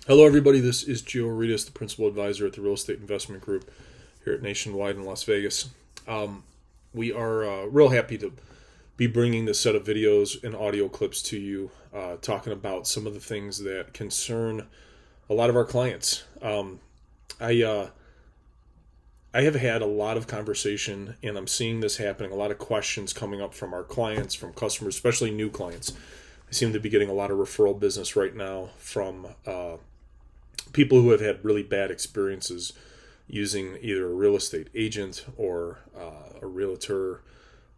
Hello, everybody. This is Gio Aretos, the principal advisor at the Real Estate Investment Group here at Nationwide in Las Vegas. We are real happy to be bringing this set of videos and audio clips to you, talking about some of the things that concern a lot of our clients. I have had a lot of conversation, and I'm seeing this happening. A lot of questions coming up from our clients, from customers, especially new clients. I seem to be getting a lot of referral business right now from people who have had really bad experiences using either a real estate agent or a realtor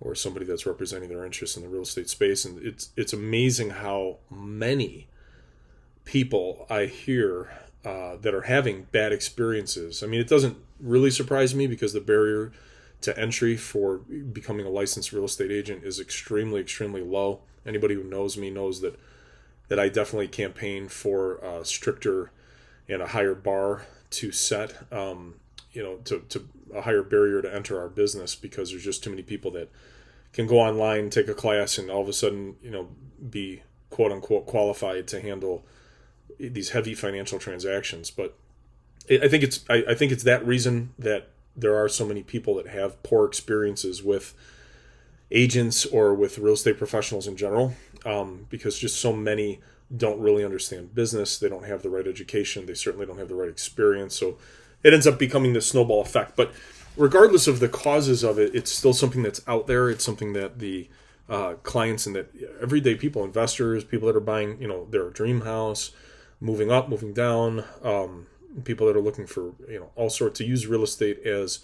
or somebody that's representing their interests in the real estate space. And it's amazing how many people I hear that are having bad experiences. I mean, it doesn't really surprise me because the barrier to entry for becoming a licensed real estate agent is extremely, extremely low. Anybody who knows me knows that I definitely campaign for stricter and a higher bar to set, to a higher barrier to enter our business, because there's just too many people that can go online, take a class, and all of a sudden, be quote unquote qualified to handle these heavy financial transactions. But I think it's that reason that there are so many people that have poor experiences with agents or with real estate professionals in general, because just so many don't really understand business. They don't have the right education. They certainly don't have the right experience. So it ends up becoming this snowball effect. But regardless of the causes of it, it's still something that's out there. It's something that the clients and that everyday people, investors, people that are buying, their dream house, moving up, moving down, people that are looking for, all sorts, to use real estate as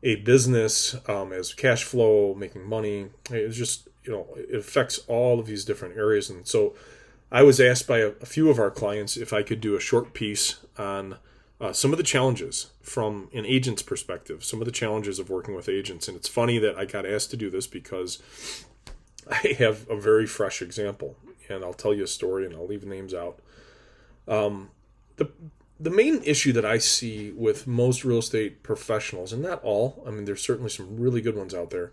a business, as cash flow, making money. It's just, it affects all of these different areas. And so I was asked by a few of our clients if I could do a short piece on some of the challenges from an agent's perspective, some of the challenges of working with agents. And it's funny that I got asked to do this because I have a very fresh example, and I'll tell you a story and I'll leave names out. The main issue that I see with most real estate professionals, and not all, I mean, there's certainly some really good ones out there,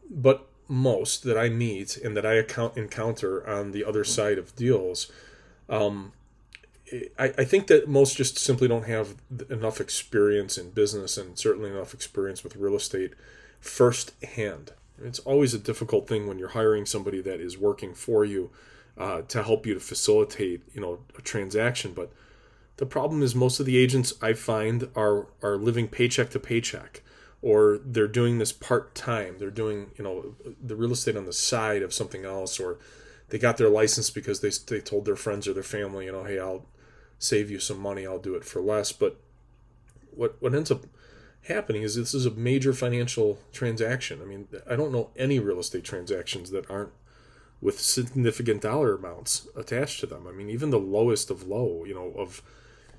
but most that I meet and that I encounter on the other side of deals, I think that most just simply don't have enough experience in business, and certainly enough experience with real estate firsthand. It's always a difficult thing when you're hiring somebody that is working for you to help you to facilitate, a transaction. But the problem is most of the agents I find are living paycheck to paycheck, or they're doing this part-time. They're doing, the real estate on the side of something else, or they got their license because they told their friends or their family, hey, I'll save you some money, I'll do it for less. But what ends up happening is this is a major financial transaction. I mean, I don't know any real estate transactions that aren't with significant dollar amounts attached to them. I mean, even the lowest of low, of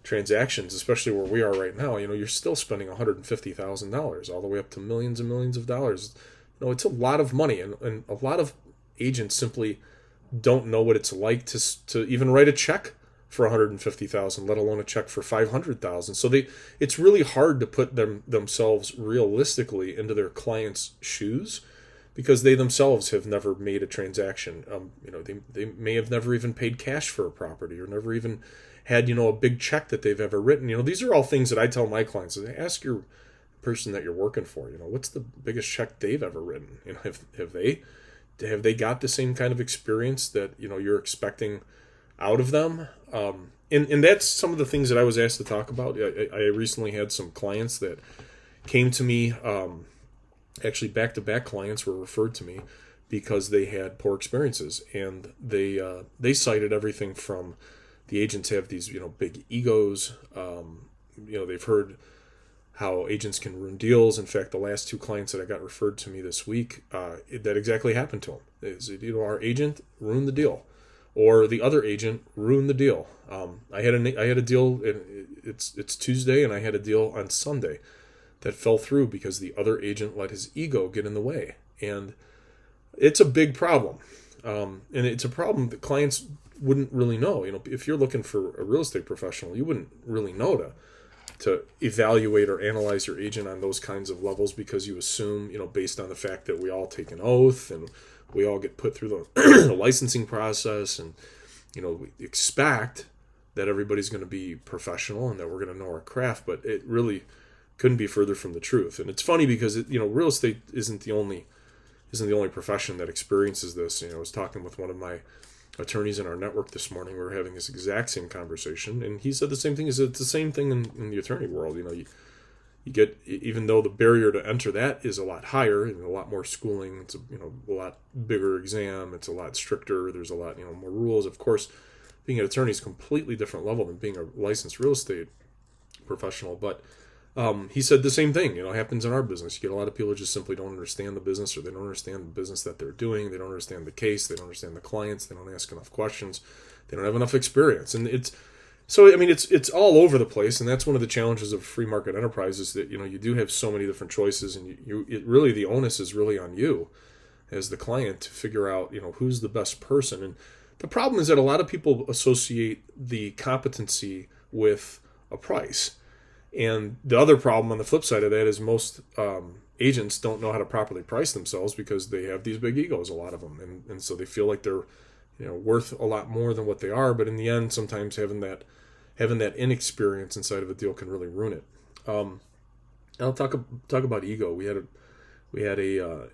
transactions, especially where we are right now, you're still spending $150,000 all the way up to millions and millions of dollars. It's a lot of money, and a lot of agents simply don't know what it's like to even write a check for $150,000, let alone a check for $500,000. So it's really hard to put themselves realistically into their clients' shoes, because they themselves have never made a transaction. They may have never even paid cash for a property, or never even had, a big check that they've ever written. These are all things that I tell my clients. Ask your person that you're working for, what's the biggest check they've ever written? Have they got the same kind of experience that, you're expecting out of them? And that's some of the things that I was asked to talk about. I recently had some clients that came to me, actually back-to-back clients were referred to me because they had poor experiences, and they cited everything from the agents have these big egos. They've heard how agents can ruin deals. In fact, the last two clients that I got referred to me this week, that exactly happened to them. Is our agent ruined the deal, or the other agent ruined the deal. I had a deal. It's Tuesday, and I had a deal on Sunday that fell through because the other agent let his ego get in the way. And it's a big problem. And it's a problem that clients wouldn't really know. If you're looking for a real estate professional, you wouldn't really know to evaluate or analyze your agent on those kinds of levels, because you assume, based on the fact that we all take an oath and we all get put through the licensing process, and we expect that everybody's going to be professional and that we're going to know our craft, but it really couldn't be further from the truth. And it's funny because real estate isn't the only profession that experiences this. I was talking with one of my attorneys in our network this morning. We were having this exact same conversation, and he said the same thing. It's the same thing in the attorney world. You get, even though the barrier to enter that is a lot higher and a lot more schooling, it's a lot bigger exam, it's a lot stricter, there's a lot more rules. Of course, being an attorney is a completely different level than being a licensed real estate professional. But he said the same thing. Happens in our business. You get a lot of people who just simply don't understand the business, or they don't understand the business that they're doing. They don't understand the case. They don't understand the clients. They don't ask enough questions. They don't have enough experience, and it's all over the place. And that's one of the challenges of free market enterprise, is that you do have so many different choices, and it really, the onus is really on you as the client to figure out who's the best person. And the problem is that a lot of people associate the competency with a price. And the other problem on the flip side of that is most agents don't know how to properly price themselves, because they have these big egos, a lot of them. And so they feel like they're worth a lot more than what they are. But in the end, sometimes having that inexperience inside of a deal can really ruin it. I'll talk about ego. We had a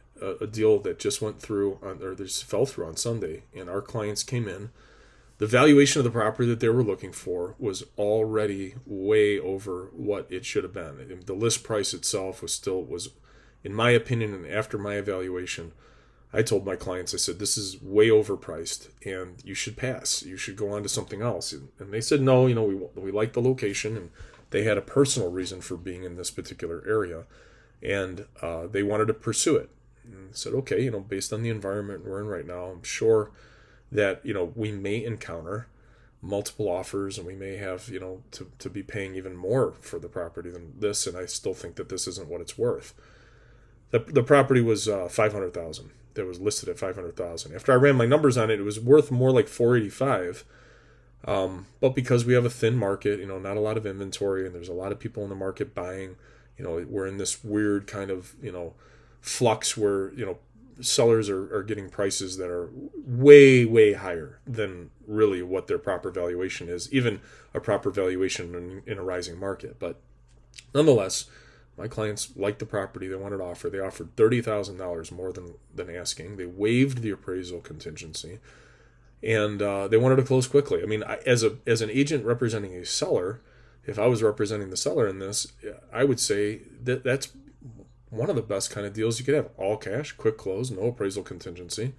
deal that just went through just fell through on Sunday, and our clients came in. The valuation of the property that they were looking for was already way over what it should have been. The list price itself was, in my opinion, and after my evaluation, I told my clients, I said, this is way overpriced and you should pass. You should go on to something else. And they said, no, we like the location, and they had a personal reason for being in this particular area, and they wanted to pursue it. And I said, okay, based on the environment we're in right now, I'm sure that we may encounter multiple offers, and we may have to be paying even more for the property than this, and I still think that this isn't what it's worth. The property was $500,000. That was listed at $500,000. After I ran my numbers on it, it was worth more like $485,000. But because we have a thin market, not a lot of inventory, and there's a lot of people in the market buying, we're in this weird kind of flux where sellers are getting prices that are way, way higher than really what their proper valuation is, even a proper valuation in a rising market. But nonetheless, my clients liked the property. They wanted to offer. They offered $30,000 more than asking. They waived the appraisal contingency, and they wanted to close quickly. I mean, as an agent representing a seller, if I was representing the seller in this, I would say that that's one of the best kind of deals you could have. All cash, quick close, no appraisal contingency,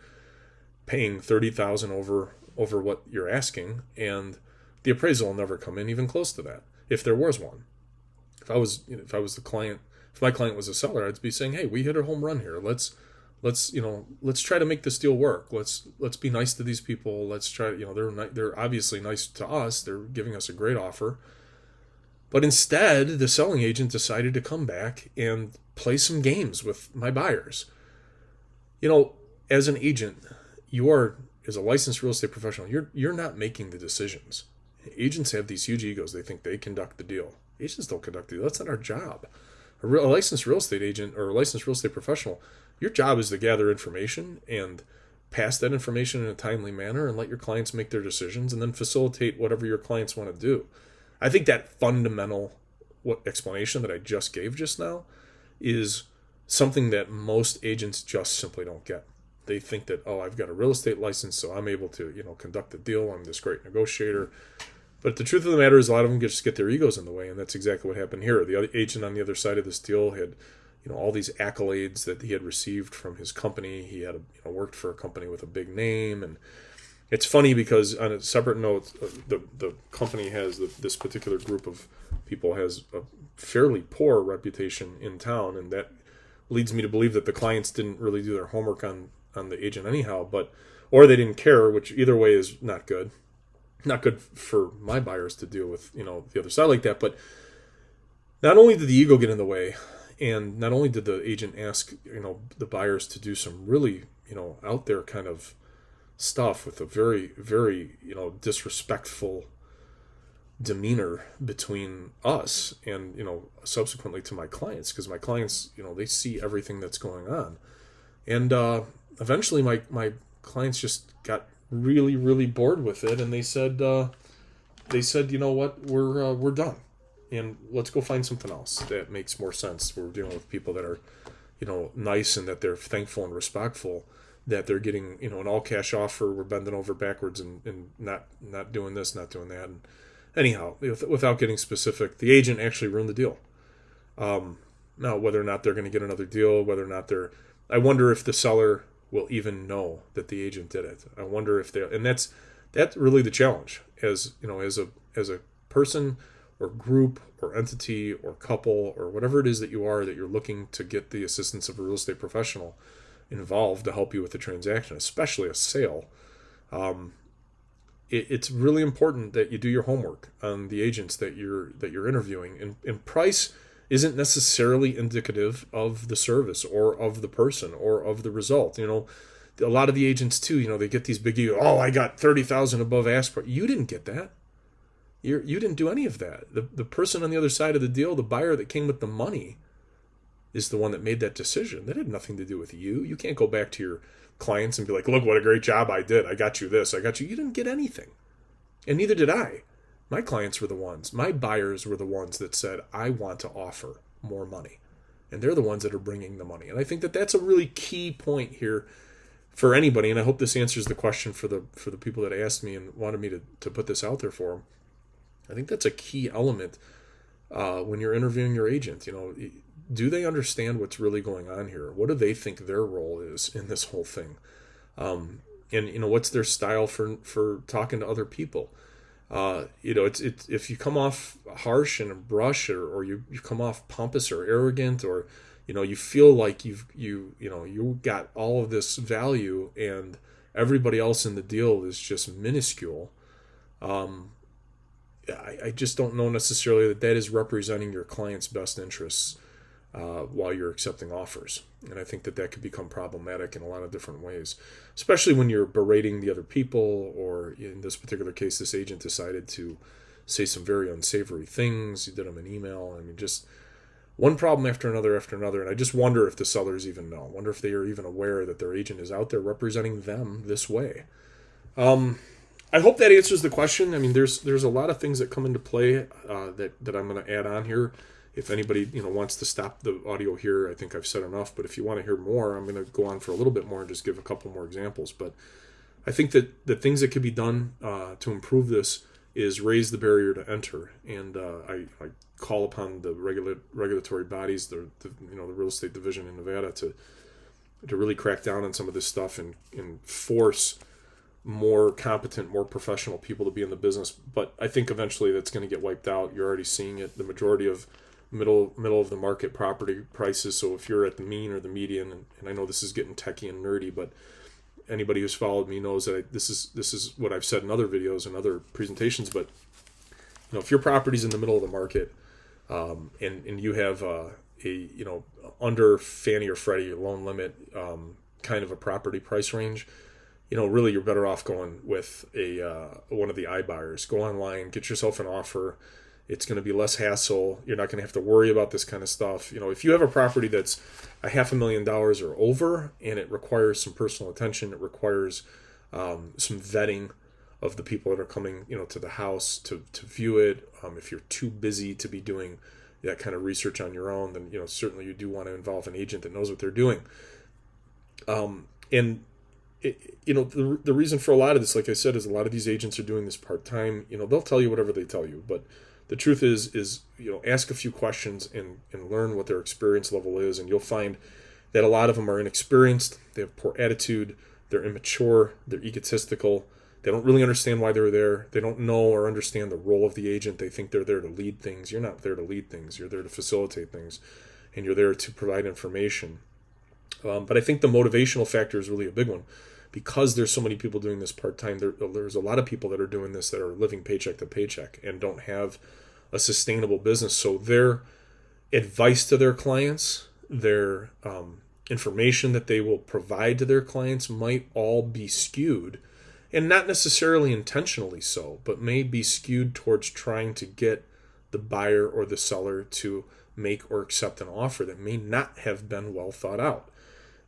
paying $30,000 over what you're asking, and the appraisal will never come in even close to that, if there was one. If I was the client, if my client was a seller, I'd be saying, hey, we hit a home run here. Let's try to make this deal work. Let's be nice to these people. Let's try. They're obviously nice to us. They're giving us a great offer. But instead, the selling agent decided to come back and play some games with my buyers. As an agent, as a licensed real estate professional, you're not making the decisions. Agents have these huge egos. They think they conduct the deal. Agents don't conduct the deal. That's not our job. A licensed real estate agent or a licensed real estate professional, your job is to gather information and pass that information in a timely manner and let your clients make their decisions, and then facilitate whatever your clients want to do. I think that fundamental explanation that I just gave just now is something that most agents just simply don't get. They think that, I've got a real estate license, so I'm able to, conduct the deal. I'm this great negotiator. But the truth of the matter is, a lot of them just get their egos in the way, and that's exactly what happened here. The other agent on the other side of this deal had, all these accolades that he had received from his company. He had worked for a company with a big name, and it's funny because on a separate note, the company has this particular group of people has a fairly poor reputation in town, and that leads me to believe that the clients didn't really do their homework on the agent anyhow, or they didn't care, which either way is not good. Not good for my buyers to deal with, the other side like that. But not only did the ego get in the way, and not only did the agent ask, the buyers to do some really, out there kind of stuff with a very, very, disrespectful demeanor between us and, subsequently to my clients, because my clients, they see everything that's going on. And eventually my clients just got really, really bored with it, and they said, they said, you know what, we're done, and let's go find something else that makes more sense. We're dealing with people that are, nice, and that they're thankful and respectful, that they're getting, an all cash offer. We're bending over backwards and not doing this, not doing that. And anyhow, without getting specific, the agent actually ruined the deal. Now, whether or not they're going to get another deal, whether or not I wonder if the seller will even know that the agent did it. I wonder if and that's really the challenge, as as a person or group or entity or couple or whatever it is that you're looking to get the assistance of a real estate professional involved to help you with the transaction, especially a sale. It's really important that you do your homework on the agents that you're interviewing, and price isn't necessarily indicative of the service or of the person or of the result. A lot of the agents too, they get these big, I got 30,000 above ask price. You didn't get that. You didn't do any of that. The person on the other side of the deal, the buyer that came with the money, is the one that made that decision. That had nothing to do with you. You can't go back to your clients and be like, look what a great job I did. I got you this. I got you. You didn't get anything. And neither did I. My clients were the ones, my buyers were the ones that said, I want to offer more money. And they're the ones that are bringing the money. And I think that that's a really key point here for anybody. And I hope this answers the question for the people that asked me and wanted me to put this out there for them. I think that's a key element when you're interviewing your agent. Do they understand what's really going on here? What do they think their role is in this whole thing? And what's their style for talking to other people? It's if you come off harsh and a brush, or you come off pompous or arrogant, or you feel like you got all of this value and everybody else in the deal is just minuscule. I just don't know necessarily that is representing your client's best interests while you're accepting offers. And I think that could become problematic in a lot of different ways, especially when you're berating the other people, or in this particular case, this agent decided to say some very unsavory things. You did them an email. I mean, just one problem after another. And I just wonder if the sellers even know. I wonder if they are even aware that their agent is out there representing them this way. I hope that answers the question. I mean, there's a lot of things that come into play that I'm going to add on here. If anybody wants to stop the audio here, I think I've said enough. But if you want to hear more, I'm going to go on for a little bit more and just give a couple more examples. But I think that the things that could be done to improve this is raise the barrier to enter. And I call upon the regulatory bodies, the real estate division in Nevada, to really crack down on some of this stuff and force more competent, more professional people to be in the business. But I think eventually that's going to get wiped out. You're already seeing it. The majority of middle of the market property prices. So if you're at the mean or the median, and I know this is getting techie and nerdy, but anybody who's followed me knows that this is what I've said in other videos and other presentations. But if your property's in the middle of the market, and you have under Fannie or Freddie loan limit kind of a property price range, really you're better off going with one of the iBuyers. Go online, get yourself an offer. It's going to be less hassle. You're not going to have to worry about this kind of stuff. If you have a property that's $500,000 or over, and it requires some personal attention, it requires some vetting of the people that are coming, to the house to view it. If you're too busy to be doing that kind of research on your own, then certainly you do want to involve an agent that knows what they're doing. The reason for a lot of this, like I said, is a lot of these agents are doing this part-time. They'll tell you whatever they tell you, but the truth is ask a few questions and learn what their experience level is, and you'll find that a lot of them are inexperienced, they have poor attitude, they're immature, they're egotistical, they don't really understand why they're there, they don't know or understand the role of the agent, they think they're there to lead things. You're not there to lead things, you're there to facilitate things, and you're there to provide information. But I think the motivational factor is really a big one. Because there's so many people doing this part-time, there's a lot of people that are doing this that are living paycheck to paycheck and don't have a sustainable business. So their advice to their clients, their information that they will provide to their clients might all be skewed, and not necessarily intentionally so, but may be skewed towards trying to get the buyer or the seller to make or accept an offer that may not have been well thought out.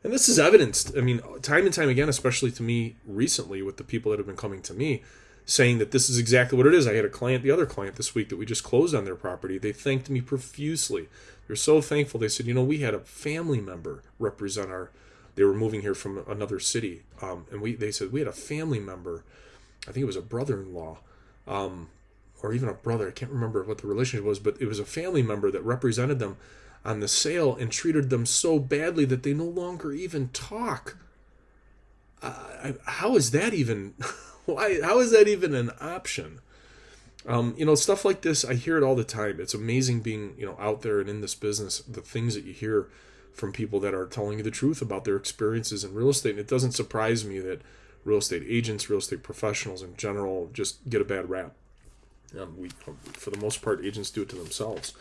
And this is evidenced, time and time again, especially to me recently with the people that have been coming to me. saying that this is exactly what it is. I had the other client this week that we just closed on their property. They thanked me profusely. They're so thankful. They said, we had a family member represent they were moving here from another city. They said, we had a family member, I think it was a brother-in-law, or even a brother. I can't remember what the relationship was, but it was a family member that represented them on the sale and treated them so badly that they no longer even talk. How is that even? Why? How is that even an option? Stuff like this, I hear it all the time. It's amazing being, out there and in this business, the things that you hear from people that are telling you the truth about their experiences in real estate. And it doesn't surprise me that real estate agents, real estate professionals in general, just get a bad rap. For the most part, agents do it to themselves.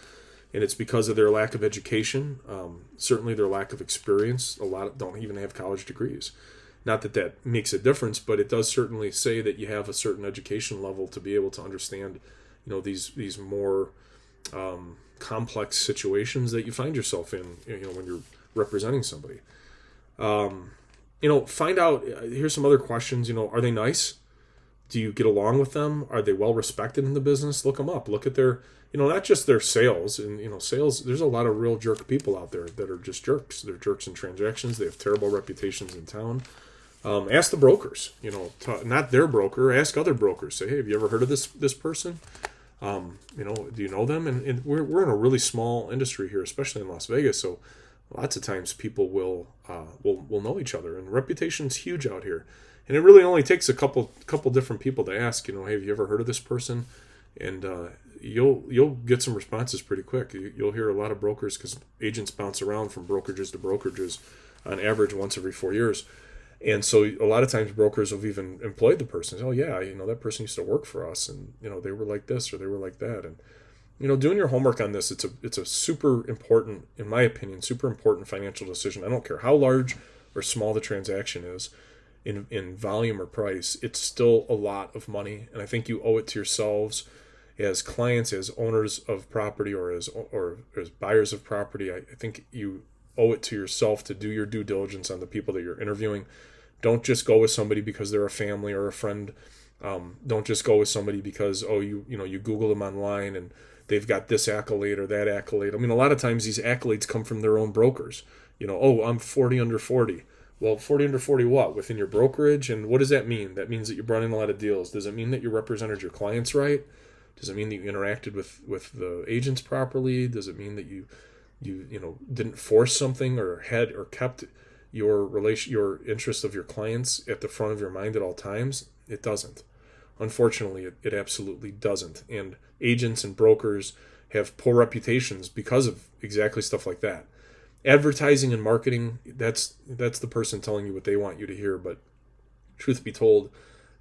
And it's because of their lack of education, certainly their lack of experience. A lot don't even have college degrees. Not that that makes a difference, but it does certainly say that you have a certain education level to be able to understand, these more complex situations that you find yourself in, when you're representing somebody. Find out, here's some other questions, are they nice? Do you get along with them? Are they well respected in the business? Look them up. Look at their, not just their sales. And, sales, there's a lot of real jerk people out there that are just jerks. They're jerks in transactions. They have terrible reputations in town. Ask the brokers, not their broker. Ask other brokers. Say, hey, have you ever heard of this person? Do you know them? And we're in a really small industry here, especially in Las Vegas. So lots of times people will know each other, and reputation's huge out here. And it really only takes a couple different people to ask, hey, have you ever heard of this person? And you'll get some responses pretty quick. You'll hear a lot of brokers, because agents bounce around from brokerages to brokerages on average once every 4 years. And so a lot of times brokers have even employed the person. Oh yeah, that person used to work for us, and they were like this or they were like that. And doing your homework on this, it's a super important, in my opinion, super important financial decision. I don't care how large or small the transaction is in volume or price, it's still a lot of money. And I think you owe it to yourselves as clients, as owners of property, or as buyers of property. I think you owe it to yourself to do your due diligence on the people that you're interviewing. Don't just go with somebody because they're a family or a friend. Don't just go with somebody because, you Google them online and they've got this accolade or that accolade. I mean, a lot of times these accolades come from their own brokers. I'm 40 under 40. Well, 40 under 40 what? Within your brokerage? And what does that mean? That means that you brought in a lot of deals. Does it mean that you represented your clients right? Does it mean that you interacted with the agents properly? Does it mean that you didn't force something or kept your interest of your clients at the front of your mind at all times? It doesn't. Unfortunately, it absolutely doesn't. And agents and brokers have poor reputations because of exactly stuff like that. Advertising and marketing, that's the person telling you what they want you to hear. But truth be told,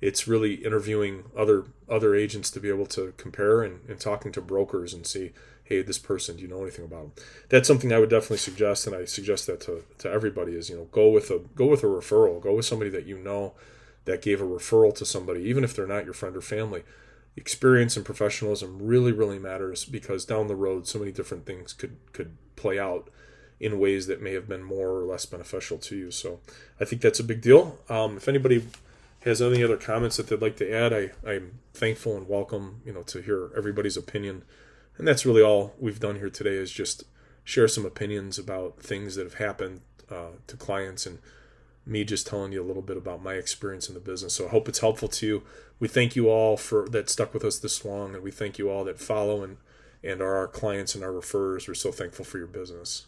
it's really interviewing other agents to be able to compare, and talking to brokers and see, hey, this person, do you know anything about them? That's something I would definitely suggest, and I suggest that to everybody is, go with a referral. Go with somebody that that gave a referral to somebody, even if they're not your friend or family. Experience and professionalism really, really matters, because down the road, so many different things could play out in ways that may have been more or less beneficial to you. So I think that's a big deal. If anybody has any other comments that they'd like to add, I'm thankful and welcome, to hear everybody's opinion. And that's really all we've done here today, is just share some opinions about things that have happened to clients, and me just telling you a little bit about my experience in the business. So I hope it's helpful to you. We thank you all that stuck with us this long, and we thank you all that follow and are our clients and our referrers. We're so thankful for your business.